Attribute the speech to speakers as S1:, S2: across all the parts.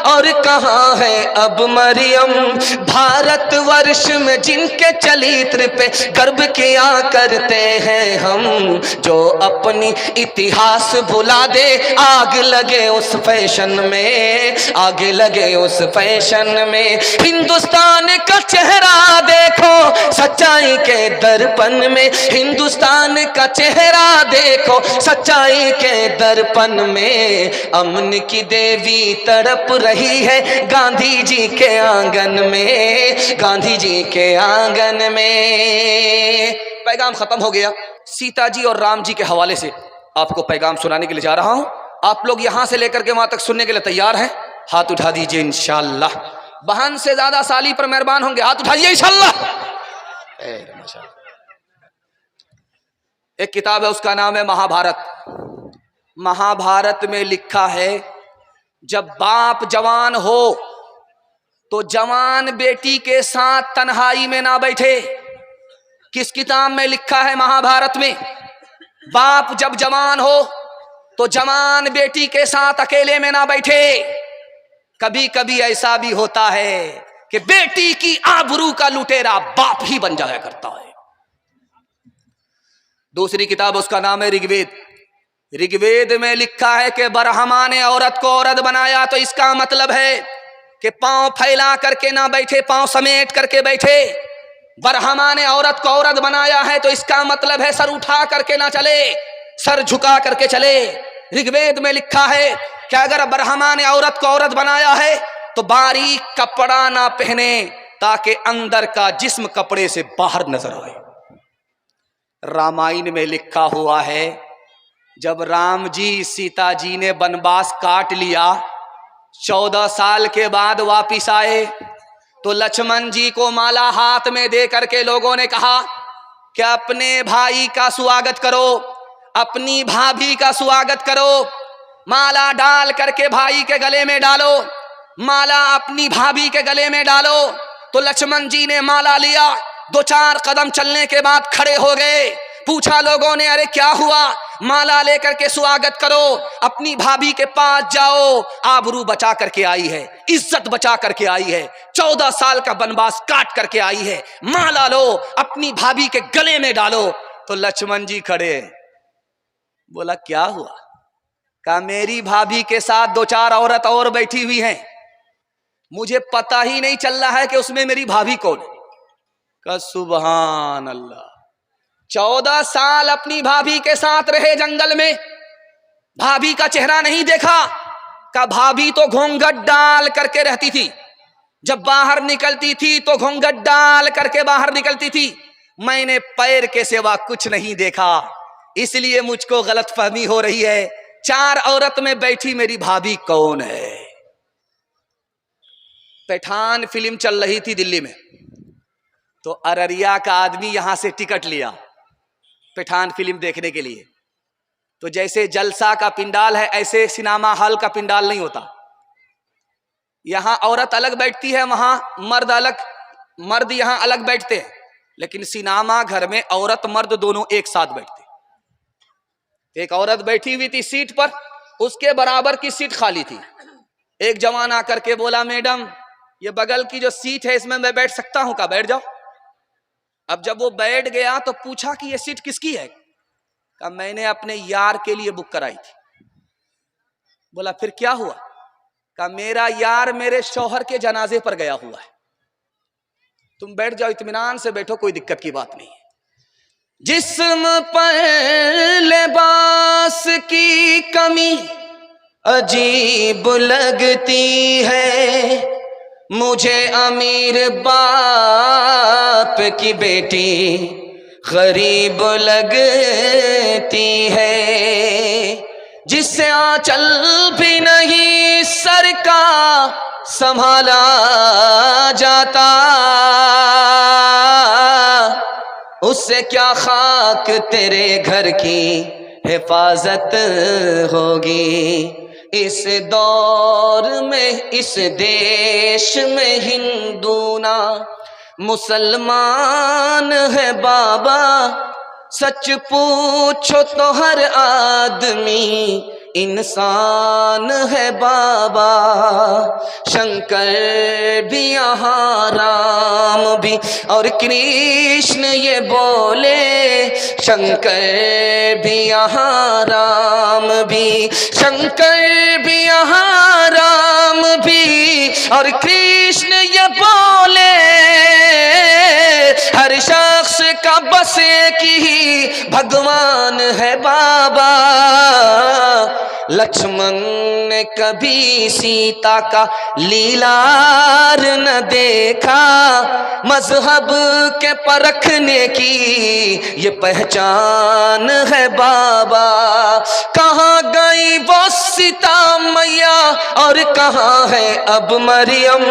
S1: और कहाँ है अब मरियम। भारतवर्ष में जिनके चरित्र पे गर्व किया करते हैं हम, जो अपनी इतिहास भुला दे, आग लगे उस फैशन में, आग लगे उस फैशन में। हिंदुस्तान का चेहरा देखो सच्चाई के दर्पण में, हिंदुस्तान का चेहरा देखो सच्चाई के दर्पण में। अमन की देवी तड़प रही है गांधी जी के आंगन में, गांधी जी के आंगन में। पैगाम खत्म हो गया। सीता जी और राम जी के हवाले से आपको पैगाम सुनाने के लिए जा रहा हूं। आप लोग यहां से लेकर के वहां तक सुनने के लिए तैयार हैं? हाथ उठा दीजिए इंशाअल्लाह। बहन से ज्यादा साली पर मेहरबान होंगे, हाथ उठाइए इंशाअल्लाह। एक किताब है, उसका नाम है महाभारत। महाभारत में लिखा है, जब बाप जवान हो तो जवान बेटी के साथ तन्हाई में ना बैठे। किस किताब में लिखा है? महाभारत में। बाप जब जवान हो तो जवान बेटी के साथ अकेले में ना बैठे। कभी कभी ऐसा भी होता है कि बेटी की आबरू का लुटेरा बाप ही बन जाया करता है। दूसरी किताब, उसका नाम है ऋग्वेद। ऋग्वेद में लिखा है कि ब्रह्मा ने औरत को औरत बनाया तो इसका मतलब है कि पांव फैला करके ना बैठे, पांव समेट करके बैठे। ब्रह्मा ने औरत को औरत बनाया है तो इसका मतलब है सर उठा करके ना चले, सर झुका करके चले। ऋग्वेद में लिखा है कि अगर ब्रह्मा ने औरत को औरत बनाया है तो बारीक कपड़ा ना पहने ताकि अंदर का जिस्म कपड़े से बाहर नजर आए। रामायण में लिखा हुआ है, जब राम जी सीता जी ने वनवास काट लिया, 14 साल के बाद वापिस आए तो लक्ष्मण जी को माला हाथ में दे करके लोगों ने कहा कि अपने भाई का स्वागत करो, अपनी भाभी का स्वागत करो, माला डाल करके भाई के गले में डालो, माला अपनी भाभी के गले में डालो। तो लक्ष्मण जी ने माला लिया, 2-4 कदम चलने के बाद खड़े हो गए। पूछा लोगों ने, अरे क्या हुआ? माला लेकर के स्वागत करो, अपनी भाभी के पास जाओ, आबरू बचा करके आई है, इज्जत बचा करके आई है, 14 साल का वनवास काट करके आई है, माला लो, अपनी भाभी के गले में डालो। तो लक्ष्मण जी खड़े, बोला क्या हुआ? कहा मेरी भाभी के साथ 2-4 औरत और बैठी हुई हैं, मुझे पता ही नहीं चल रहा है कि उसमें मेरी भाभी कौन है। कहा सुभान अल्लाह, 14 साल अपनी भाभी के साथ रहे जंगल में, भाभी का चेहरा नहीं देखा। का भाभी तो घूंघट डाल करके रहती थी, जब बाहर निकलती थी तो घूंघट डाल करके बाहर निकलती थी। मैंने पैर के सिवा कुछ नहीं देखा, इसलिए मुझको गलतफहमी हो रही है, 4 औरत में बैठी मेरी भाभी कौन है। पठान फिल्म चल रही थी दिल्ली में, तो अररिया का आदमी यहां से टिकट लिया पठान फिल्म देखने के लिए। तो जैसे जलसा का पिंडाल है, ऐसे सिनेमा हॉल का पिंडाल नहीं होता। यहां औरत अलग बैठती है, वहां मर्द अलग, मर्द यहां अलग बैठते हैं। लेकिन सिनेमा घर में औरत मर्द दोनों एक साथ बैठते। एक औरत बैठी हुई थी सीट पर, उसके बराबर की सीट खाली थी। एक जवान आकर के बोला, मैडम ये बगल की जो सीट है इसमें मैं बैठ सकता हूं? का बैठ जाओ। अब जब वो बैठ गया तो पूछा कि ये सीट किसकी है? कहा मैंने अपने यार के लिए बुक कराई थी। बोला फिर क्या हुआ? कहा मेरा यार मेरे शौहर के जनाजे पर गया हुआ है, तुम बैठ जाओ, इत्मीनान से बैठो, कोई दिक्कत की बात नहीं है। जिस्म पर लिबास की कमी अजीब लगती है, मुझे अमीर बाप की बेटी गरीब लगती है, जिससे आंचल भी नहीं सर का संभाला जाता, उससे क्या खाक तेरे घर की हिफाजत होगी। इस दौर में, इस देश में हिंदू ना मुसलमान है बाबा, सच पूछो तो हर आदमी इंसान है बाबा, शंकर भी यहाँ राम भी और कृष्ण ये बोले, शंकर भी यहाँ राम भी, शंकर भी यहाँ राम भी और कृष्ण ये बोले, हर शख्स का बस एक ही भगवान है बाबा। लक्ष्मण ने कभी सीता का लीलार न देखा, मजहब के परखने की ये पहचान है बाबा। कहाँ गई वो सीता मैया और कहाँ है अब मरियम,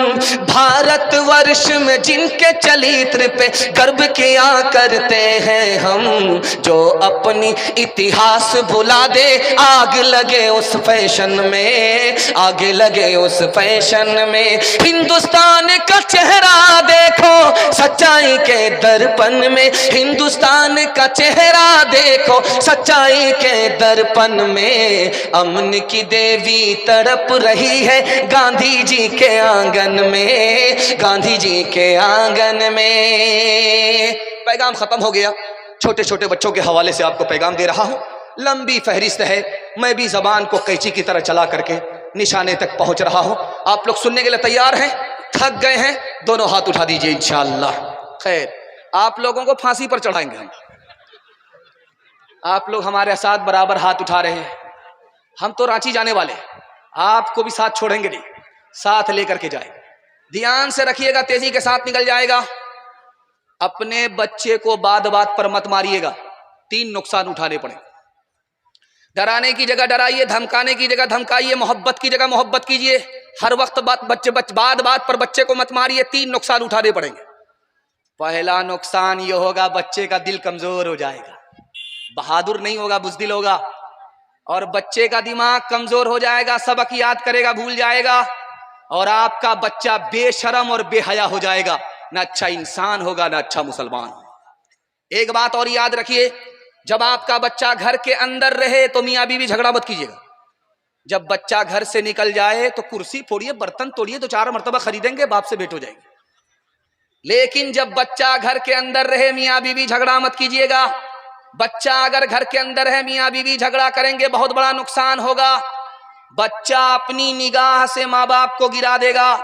S1: भारतवर्ष में जिनके चरित्र पे गर्व किया करते हैं हम, जो अपनी इतिहास भुला दे आग लगे उस फैशन में, आगे लगे उस फैशन में। हिंदुस्तान का चेहरा देखो सच्चाई के दर्पण में, हिंदुस्तान का चेहरा देखो सच्चाई के दर्पण में। अमन की देवी तड़प रही है गांधी जी के आंगन में, गांधी जी के आंगन में। पैगाम खत्म हो गया, छोटे छोटे बच्चों के हवाले से आपको पैगाम दे रहा हूं। लंबी फहरिस्त है, मैं भी जबान को कैंची की तरह चला करके निशाने तक पहुंच रहा हूं। आप लोग सुनने के लिए तैयार हैं? थक गए हैं? दोनों हाथ उठा दीजिए इंशाअल्लाह। खैर, आप लोगों को फांसी पर चढ़ाएंगे हम। आप लोग हमारे साथ बराबर हाथ उठा रहे हैं। हम तो रांची जाने वाले, आपको भी साथ छोड़ेंगे नहीं, साथ लेकर के जाएंगे। ध्यान से रखिएगा, तेजी के साथ निकल जाएगा। अपने बच्चे को बात बात पर मत मारिएगा, 3 नुकसान उठाने पड़े। डराने की जगह डराइए, धमकाने की जगह धमकाइए, मोहब्बत की जगह मोहब्बत कीजिए। हर वक्त बात बात पर बच्चे को मत मारिए, 3 नुकसान उठाने पड़ेंगे। पहला नुकसान ये होगा, बच्चे का दिल कमजोर हो जाएगा, बहादुर नहीं होगा, बुज़दिल होगा। और बच्चे का दिमाग कमजोर हो जाएगा, सबक याद करेगा भूल जाएगा, और आपका बच्चा बेशरम और बेहया हो जाएगा, ना अच्छा इंसान होगा ना अच्छा मुसलमान। एक बात और याद रखिए, जब आपका बच्चा घर के अंदर रहे तो मियाँ बीवी झगड़ा मत कीजिएगा। जब बच्चा घर से निकल जाए तो कुर्सी फोड़िए, बर्तन तोड़िए, 2-4 मरतबा खरीदेंगे, बाप से भेंट हो जाएगी। लेकिन जब बच्चा घर के अंदर रहे मियाँ बीवी झगड़ा मत कीजिएगा। बच्चा अगर घर के अंदर है, मियाँ बीवी झगड़ा करेंगे, बहुत बड़ा नुकसान होगा। बच्चा अपनी निगाह से माँ बाप को गिरा देगा,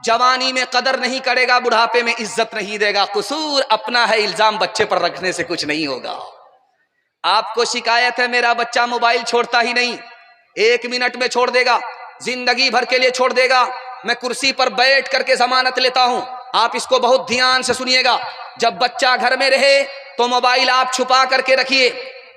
S1: जवानी में कदर नहीं करेगा, बुढ़ापे में इज्जत नहीं देगा। कसूर अपना है, इल्जाम बच्चे पर रखने से कुछ नहीं होगा। आपको शिकायत है मेरा बच्चा मोबाइल छोड़ता ही नहीं, 1 मिनट में छोड़ देगा, जिंदगी भर के लिए छोड़ देगा। मैं कुर्सी पर बैठ करके जमानत लेता हूं, आप इसको बहुत ध्यान से सुनिएगा। जब बच्चा घर में रहे तो मोबाइल आप छुपा करके रखिए।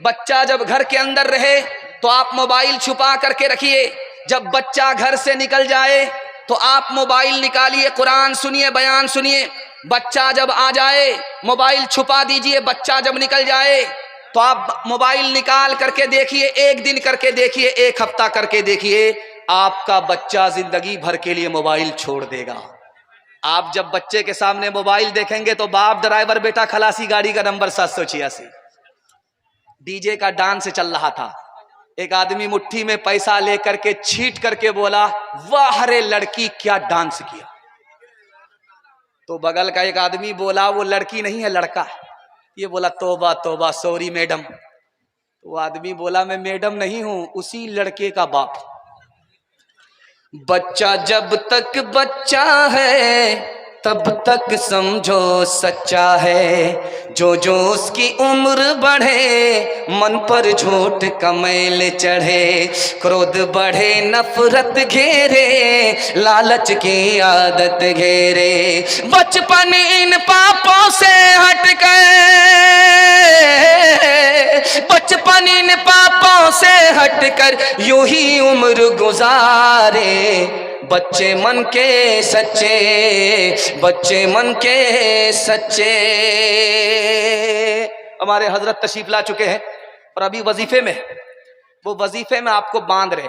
S1: बच्चा जब घर के अंदर रहे तो आप मोबाइल छुपा करके रखिए। जब बच्चा घर से निकल जाए तो आप मोबाइल निकालिए, कुरान सुनिए, बयान सुनिए। बच्चा जब आ जाए मोबाइल छुपा दीजिए। बच्चा जब निकल जाए तो आप मोबाइल निकाल करके देखिए, 1 दिन करके देखिए, 1 हफ्ता करके देखिए, आपका बच्चा जिंदगी भर के लिए मोबाइल छोड़ देगा। आप जब बच्चे के सामने मोबाइल देखेंगे तो बाप ड्राइवर, बेटा खलासी, गाड़ी का नंबर 786। डीजे का डांस चल रहा था, एक आदमी मुट्ठी में पैसा लेकर के छीट करके बोला, वाह रे लड़की क्या डांस किया। तो बगल का एक आदमी बोला, वो लड़की नहीं है लड़का है। ये बोला, तौबा तौबा, सॉरी मैडम। तो आदमी बोला, मैं मैडम नहीं हूं, उसी लड़के का बाप। बच्चा जब तक बच्चा है तब तक समझो सच्चा है, जो जो उसकी उम्र बढ़े मन पर झूठ का मैल चढ़े, क्रोध बढ़े नफरत घेरे, लालच की आदत घेरे। बचपन इन पापों से हटकर, बचपन इन पापों से हटकर यूं ही उम्र गुजारे। बच्चे मन के सच्चे, बच्चे मन के सच्चे। हमारे हजरत तशरीफ ला चुके हैं और अभी वजीफे में, वो वजीफे में आपको बांध रहे।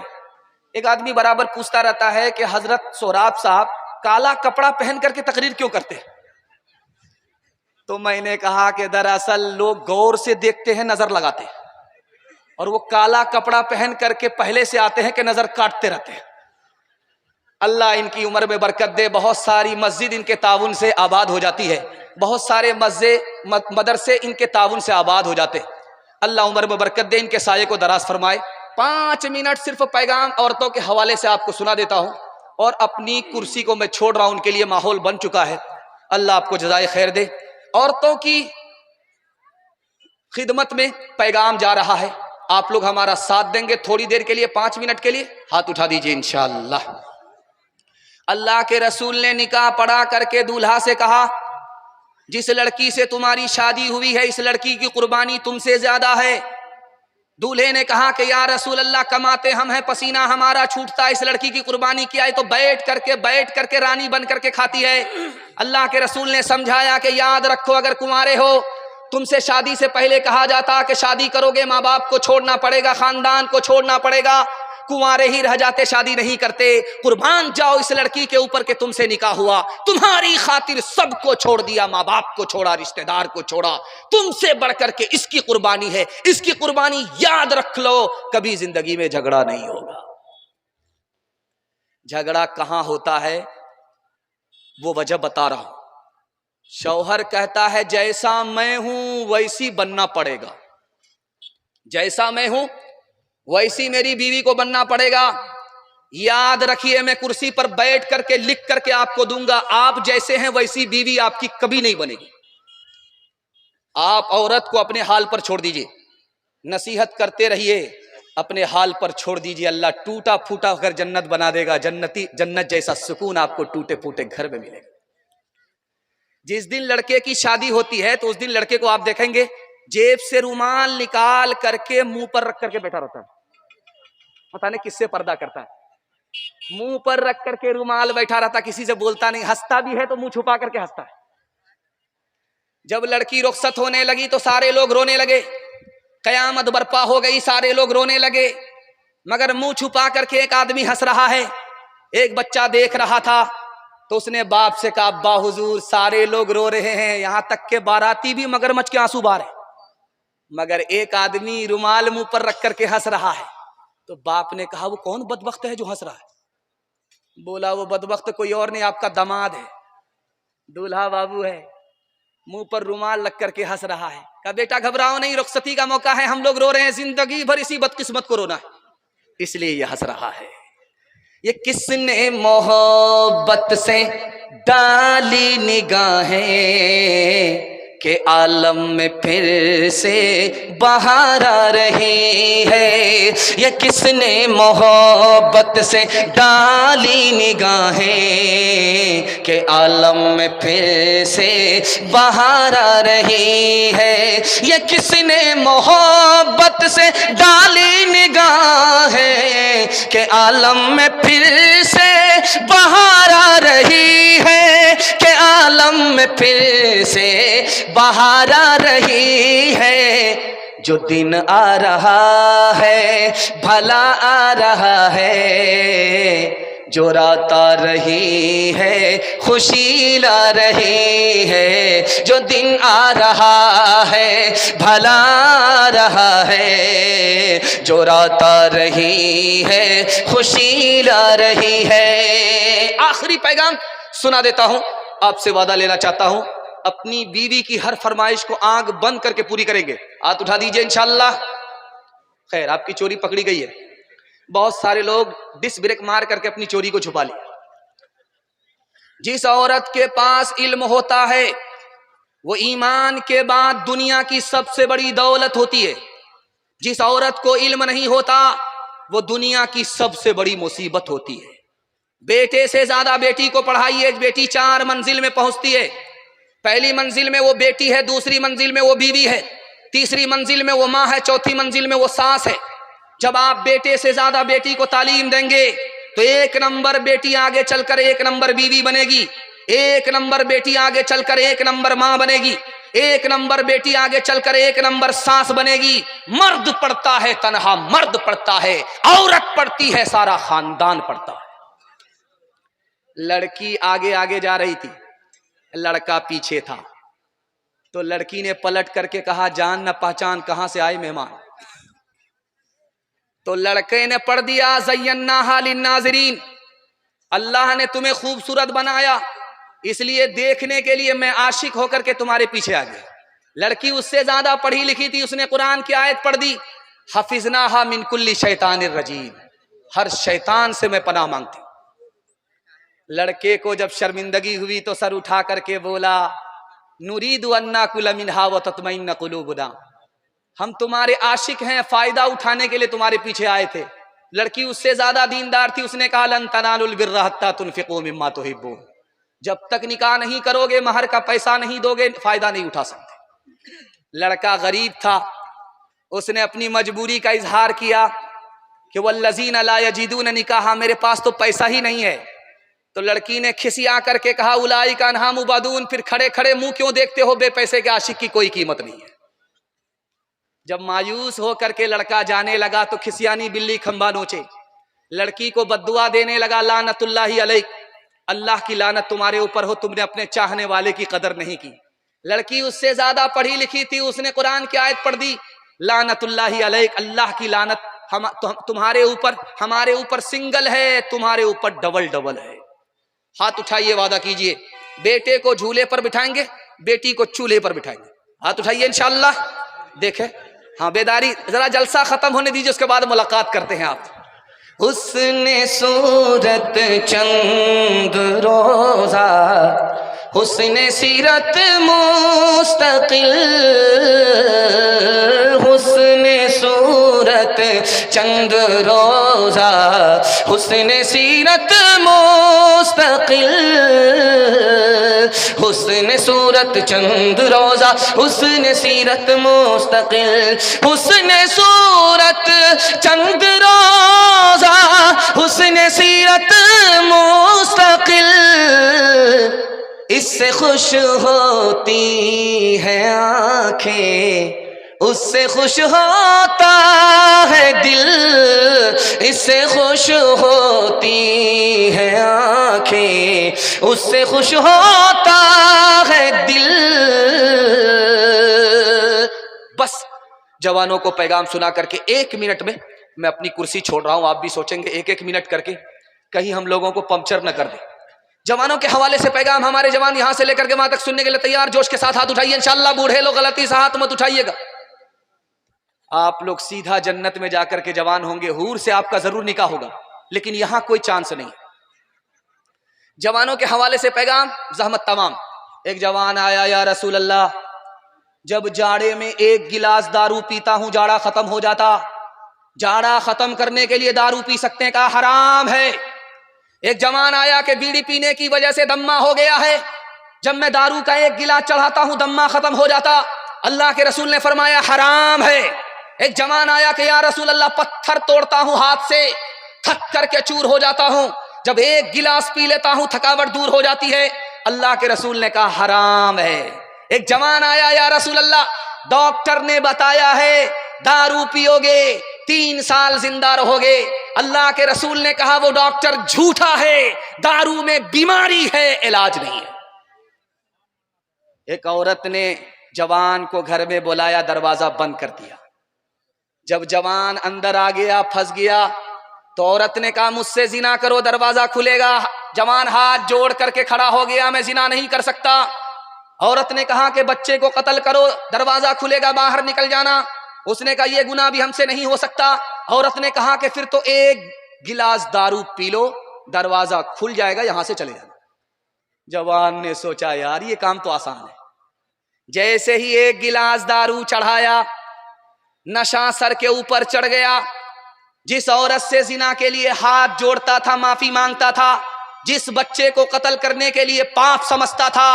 S1: एक आदमी बराबर पूछता रहता है कि हजरत सोहराब साहब काला कपड़ा पहन करके तकरीर क्यों करते? तो मैंने कहा कि दरअसल लोग गौर से देखते हैं, नजर लगाते हैं, और वो काला कपड़ा पहन करके पहले से आते हैं कि नजर काटते रहते हैं। अल्लाह इनकी उम्र में बरकत दे। बहुत सारी मस्जिद इनके ताउन से आबाद हो जाती है, बहुत सारे मदरसे इनके ताउन से आबाद हो जाते हैं। अल्लाह उम्र में बरकत दे, इनके साये को दराज फरमाए। 5 मिनट सिर्फ पैगाम औरतों के हवाले से आपको सुना देता हूं और अपनी कुर्सी को मैं छोड़ रहा हूं। उनके लिए माहौल बन चुका है। अल्लाह आपको जज़ाए खैर दे। औरतों की खिदमत में पैगाम जा रहा है, आप लोग हमारा साथ देंगे थोड़ी देर के लिए, 5 मिनट के लिए। हाथ उठा दीजिए इंशाअल्लाह। अल्लाह के रसूल ने निकाह पढ़ा करके दूल्हा से कहा, जिस लड़की से तुम्हारी शादी हुई है इस लड़की की कुर्बानी तुमसे ज्यादा है। दूल्हे ने कहा कि या रसूल अल्लाह, कमाते हम हैं, पसीना हमारा छूटता है, इस लड़की की कुर्बानी क्या है? तो बैठ करके रानी बन करके खाती है। अल्लाह के रसूल ने समझाया कि याद रखो, अगर कुंवारे हो, तुमसे शादी से पहले कहा जाता कि शादी करोगे माँ बाप को छोड़ना पड़ेगा, खानदान को छोड़ना पड़ेगा, कुंवारे ही रह जाते, शादी नहीं करते। कुर्बान जाओ इस लड़की के ऊपर के तुमसे निकाह हुआ, तुम्हारी खातिर सबको छोड़ दिया, माँ बाप को छोड़ा, रिश्तेदार को छोड़ा, तुमसे बढ़कर के इसकी कुर्बानी है, इसकी कुर्बानी याद रख लो, कभी जिंदगी में झगड़ा नहीं होगा। झगड़ा कहां होता है वो वजह बता रहा हूं। शौहर कहता है जैसा मैं हूं वैसी बनना पड़ेगा, जैसा मैं हूं वैसी मेरी बीवी को बनना पड़ेगा। याद रखिए, मैं कुर्सी पर बैठ करके लिख करके आपको दूंगा, आप जैसे हैं वैसी बीवी आपकी कभी नहीं बनेगी। आप औरत को अपने हाल पर छोड़ दीजिए, नसीहत करते रहिए, अपने हाल पर छोड़ दीजिए। अल्लाह टूटा फूटा होकर जन्नत बना देगा। जन्नत जैसा सुकून आपको टूटे फूटे घर में मिलेगा। जिस दिन लड़के की शादी होती है तो उस दिन लड़के को आप देखेंगे जेब से रुमाल निकाल करके मुंह पर रख करके बैठा रहता है। पता नहीं किससे पर्दा करता है, मुंह पर रख करके रुमाल बैठा रहता, किसी से बोलता नहीं, हंसता भी है तो मुंह छुपा करके हंसता है। जब लड़की रुखसत होने लगी तो सारे लोग रोने लगे, कयामत बर्पा हो गई, सारे लोग रोने लगे, मगर मुंह छुपा करके एक आदमी हंस रहा है। एक बच्चा देख रहा था तो उसने बाप से कहा, अब्बा हुजूर सारे लोग रो रहे हैं, यहां तक के बाराती भी मगरमच्छ के आंसू बहा रहे, मगर एक आदमी रुमाल मुंह पर रख करके हंस रहा है। तो बाप ने कहा, वो कौन बदबख्त है जो हंस रहा है? बोला, वो बदबख्त कोई और नहीं, आपका दामाद है, दूल्हा बाबू है, मुंह पर रुमाल रख करके हंस रहा है। कहा, बेटा घबराओ नहीं, रुखसती का मौका है, हम लोग रो रहे हैं, जिंदगी भर इसी बदकिस्मत को रोना है, इसलिए ये हंस रहा है। ये किसने मोहब्बत से डाली निगाहें के आलम में फिर से बहार आ रही है। ये किसने मोहब्बत से डाली निगाहें के आलम में फिर से बहार आ रही है। ये किसने मोहब्बत से डाली निगाहें के आलम में फिर से बहार आ रही है, के आलम में फिर से बहार आ रही है। जो दिन आ रहा है भला आ रहा है, जो रात आ रही है खुशी ला रही है। जो दिन आ रहा है भला आ रहा है, जो रात आ रही है खुशी ला रही है। आखिरी पैगाम सुना देता हूं, आपसे वादा लेना चाहता हूं, अपनी बीवी की हर फरमाइश को आंख बंद करके पूरी करेंगे। हाथ उठा दीजिए इंशाअल्लाह। खैर, आपकी चोरी पकड़ी गई है, बहुत सारे लोग डिस ब्रेक मार करके अपनी चोरी को छुपा लिया। जिस औरत के पास इल्म होता है वो ईमान के बाद दुनिया की सबसे बड़ी दौलत होती है। जिस औरत को इल्म नहीं होता वो दुनिया की सबसे बड़ी मुसीबत होती है। बेटे से ज्यादा बेटी को पढ़ाइए, बेटी 4 मंजिल में पहुंचती है। पहली मंजिल में वो बेटी है, दूसरी मंजिल में वो बीवी है, तीसरी मंजिल में वो माँ है, चौथी मंजिल में वो सास है। जब आप बेटे से ज्यादा बेटी को तालीम देंगे तो 1 नंबर बेटी आगे चलकर 1 नंबर बीवी बनेगी, 1 नंबर बेटी आगे चलकर 1 नंबर माँ बनेगी, 1 नंबर बेटी आगे चलकर 1 नंबर सास बनेगी। मर्द पढ़ता है तन्हा मर्द पढ़ता है, औरत पढ़ती है सारा खानदान पढ़ता है। लड़की आगे आगे जा रही थी, लड़का पीछे था, तो लड़की ने पलट करके कहा, जान न पहचान कहां से आए मेहमान। तो लड़के ने पढ़ दिया ज़य्यन्नाहा लिन्नाज़िरीन, अल्लाह ने तुम्हें खूबसूरत बनाया इसलिए देखने के लिए मैं आशिक होकर के तुम्हारे पीछे आ गया। लड़की उससे ज्यादा पढ़ी लिखी थी, उसने कुरान की आयत पढ़ दी, हफिज़नाहा मिन कुल्ली शैतानिर रजीम, हर शैतान से मैं पनाह मांगती। लड़के को जब शर्मिंदगी हुई तो सर उठा करके बोला, नुरीदु अन्ना कुल मिनहा व तत्मइन्ना कुलूबुना, हम तुम्हारे आशिक हैं, फायदा उठाने के लिए तुम्हारे पीछे आए थे। लड़की उससे ज्यादा दीनदार थी, उसने कहा लन तनालुल बिर्रा हत्ता तुनफिकू मिम्मा तुहिब्बून, जब तक निकाह नहीं करोगे, महर का पैसा नहीं दोगे, फायदा नहीं उठा सकते। लड़का गरीब था, उसने अपनी मजबूरी का इजहार किया कि वल्लज़ीना ला यजिदून निकाहा, मेरे पास तो पैसा ही नहीं है। तो लड़की ने खिसिया करके कहा उलाइका अन्हा मुबादून, फिर खड़े खड़े मुंह क्यों देखते हो, बेपैसे के आशिक की कोई कीमत नहीं है। जब मायूस होकर के लड़का जाने लगा तो खिसियानी बिल्ली खंबा नोचे, लड़की को बद्दुआ देने लगा, लानतुल्लाहि अलैक, अल्लाह की लानत तुम्हारे ऊपर हो, तुमने अपने चाहने वाले की कदर नहीं की। लड़की उससे ज्यादा पढ़ी लिखी थी, उसने कुरान की आयत पढ़ दी, लानतुल्लाहि अलैक, अल्लाह की लानत तुम्हारे ऊपर, हमारे ऊपर सिंगल है, तुम्हारे ऊपर डबल डबल है। हाथ उठाइए, वादा कीजिए, बेटे को झूले पर बिठाएंगे, बेटी को चूल्हे पर बिठाएंगे। हाथ उठाइए इंशाअल्लाह। देखे, हाँ बेदारी, जरा जलसा खत्म होने दीजिए, उसके बाद मुलाकात करते हैं आप। हुस्ने सूरत चंद रोजा, हुस्ने सीरत मुस्तकिल, हुस्ने सूरत चंद रोजा, हुस्ने सीरत मुस्तकिल, हुस्ने सूरत चंद रोजा, हुस्ने सीरत मुस्तकिल, हुस्ने सूरत चंद रोजा, हुस्ने सीरत मुस्तकिल, इससे खुश होती है आंखें, उससे खुश होता है दिल, इससे खुश होती है आंखें, उससे खुश होता है दिल। बस जवानों को पैगाम सुना करके 1 मिनट में मैं अपनी कुर्सी छोड़ रहा हूं, आप भी सोचेंगे 1-1 मिनट करके कहीं हम लोगों को पंक्चर न कर दे। जवानों के हवाले से पैगाम, हमारे जवान यहां से लेकर के वहां तक सुनने के लिए तैयार, जोश के साथ हाथ उठाइए इंशाअल्लाह। बूढ़े लोग गलती से हाथ मत उठाइएगा, आप लोग सीधा जन्नत में जाकर के जवान होंगे, हूर से आपका जरूर निकाह होगा, लेकिन यहां कोई चांस नहीं। जवानों के हवाले से पैगाम, जहमत तमाम। एक जवान आया, या रसूल अल्लाह, जब जाड़े में 1 गिलास दारू पीता हूं जाड़ा खत्म हो जाता, जाड़ा खत्म करने के लिए दारू पी सकते हैं, कहा हराम है। एक जवान आया कि बीड़ी पीने की वजह से दम्मा हो गया है, जब मैं दारू का 1 गिलास चढ़ाता हूं दम्मा खत्म हो जाता, अल्लाह के रसूल ने फरमाया हराम है। एक जवान आया कि या रसूल अल्लाह, पत्थर तोड़ता हूं हाथ से, थक करके चूर हो जाता हूं, जब 1 गिलास पी लेता हूं थकावट दूर हो जाती है, अल्लाह के रसूल ने कहा हराम है। एक जवान आया, या रसूल अल्लाह, डॉक्टर ने बताया है दारू पियोगे 3 साल जिंदा रहोगे, अल्लाह के रसूल ने कहा वो डॉक्टर झूठा है, दारू में बीमारी है, इलाज नहीं है। एक औरत ने जवान को घर में बुलाया, दरवाजा बंद कर दिया। जब जवान अंदर आ गया, फंस गया, तो औरत ने कहा मुझसे जिना करो, दरवाजा खुलेगा। जवान हाथ जोड़ करके खड़ा हो गया, मैं जिना नहीं कर सकता। औरत ने कहा कि बच्चे को कत्ल करो, दरवाजा खुलेगा, बाहर निकल जाना। उसने कहा यह गुनाह भी हमसे नहीं हो सकता। औरत ने कहा कि फिर तो 1 गिलास दारू पी लो, दरवाजा खुल जाएगा, यहां से चले जाना। जवान ने सोचा यार ये काम तो आसान है। जैसे ही 1 गिलास दारू चढ़ाया, नशा सर के ऊपर चढ़ गया। जिस औरत से जिना के लिए हाथ जोड़ता था, माफी मांगता था, जिस बच्चे को कत्ल करने के लिए पाप समझता था,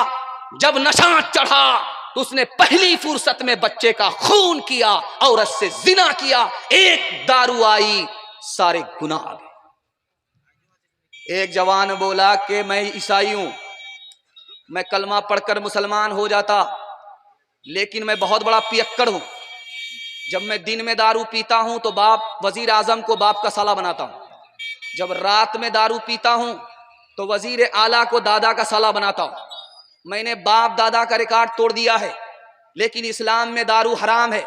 S1: जब नशा चढ़ा तो उसने पहली फुर्सत में बच्चे का खून किया, औरत से जिना किया। 1 दारू आई, सारे गुनाह आ गए। एक जवान बोला कि मैं ईसाई हूं, मैं कलमा पढ़कर मुसलमान हो जाता, लेकिन मैं बहुत बड़ा पियक्कड़ हूं। जब मैं दिन में दारू पीता हूं तो बाप वजीर आजम को बाप का साला बनाता हूं, जब रात में दारू पीता हूं तो वजीर आला को दादा का साला बनाता हूं। मैंने बाप दादा का रिकॉर्ड तोड़ दिया है, लेकिन इस्लाम में दारू हराम है,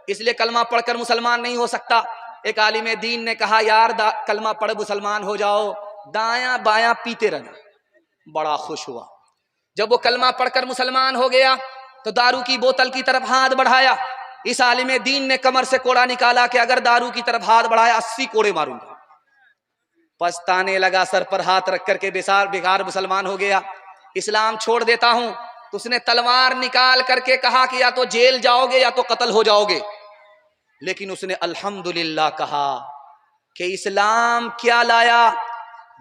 S1: इसलिए कलमा पढ़कर मुसलमान नहीं हो सकता। एक आलिम दीन ने कहा यार कलमा पढ़ मुसलमान हो जाओ, दायां बायां पीते रहना। बड़ा खुश हुआ। जब वो कलमा पढ़कर मुसलमान हो गया तो दारू की बोतल की तरफ हाथ बढ़ाया। इस आलिम दीन ने कमर से कोड़ा निकाला कि अगर दारू की तरफ हाथ बढ़ाया 80 कोड़े मारूंगा। पछताने लगा, सर पर हाथ रख करके बेकार मुसलमान हो गया, इस्लाम छोड़ देता हूं। तो उसने तलवार निकाल करके कहा कि या तो जेल जाओगे या तो कत्ल हो जाओगे। लेकिन उसने अल्हम्दुलिल्लाह कहा कि इस्लाम क्या लाया,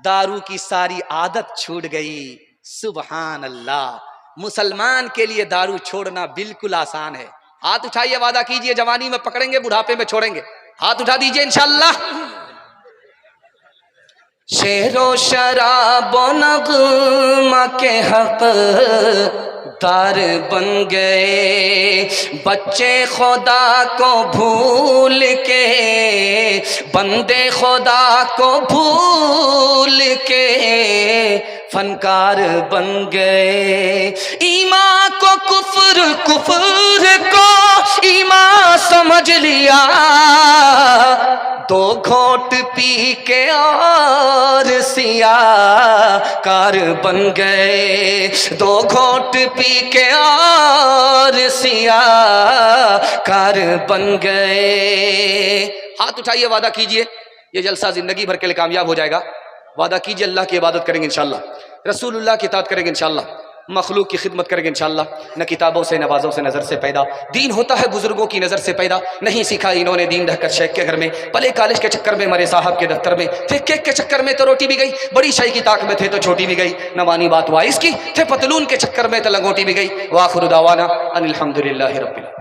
S1: दारू की सारी आदत छूट गई। सुभान अल्लाह। मुसलमान के लिए दारू छोड़ना बिल्कुल आसान है। हाथ उठाइए, वादा कीजिए जवानी में पकड़ेंगे, बुढ़ापे में छोड़ेंगे। हाथ उठा दीजिए इंशाअल्लाह। शेरो शराब नगमा के हक दार बन गए, बच्चे खुदा को भूल के, बंदे खुदा को भूल के फनकार बन गए। ईमान को कुफ्र, कुफ्र को ईमान समझ लिया, दो घोट पी के और सिया कार बन गए, दो घोट पी के और सिया कार बन गए। हाथ उठाइए, वादा कीजिए ये जलसा जिंदगी भर के लिए कामयाब हो जाएगा। वादा कीजिए अल्लाह की इबादत करेंगे इंशाअल्लाह, रसूलुल्लाह की इताअत करेंगे इंशाअल्लाह, मखलूक की खिदमत करेंगे इंशाअल्लाह। न किताबों से नवाजों से नज़र से पैदा, दीन होता है बुजुर्गों की नज़र से पैदा। नहीं सीखा इन्होंने दीन रहकर शेख के घर में, पले कॉलेज के चक्कर में मरे साहब के दफ्तर में, थे केक के चक्कर में तो रोटी भी गई, बड़ी शाही की ताक में थे तो छोटी भी गई, न मानी बात वाइस की, थे पतलून के चक्कर में तो लंगोटी भी गई। वाखिर दावाना अनिल हम्दुलिल्लाहि रब्बिल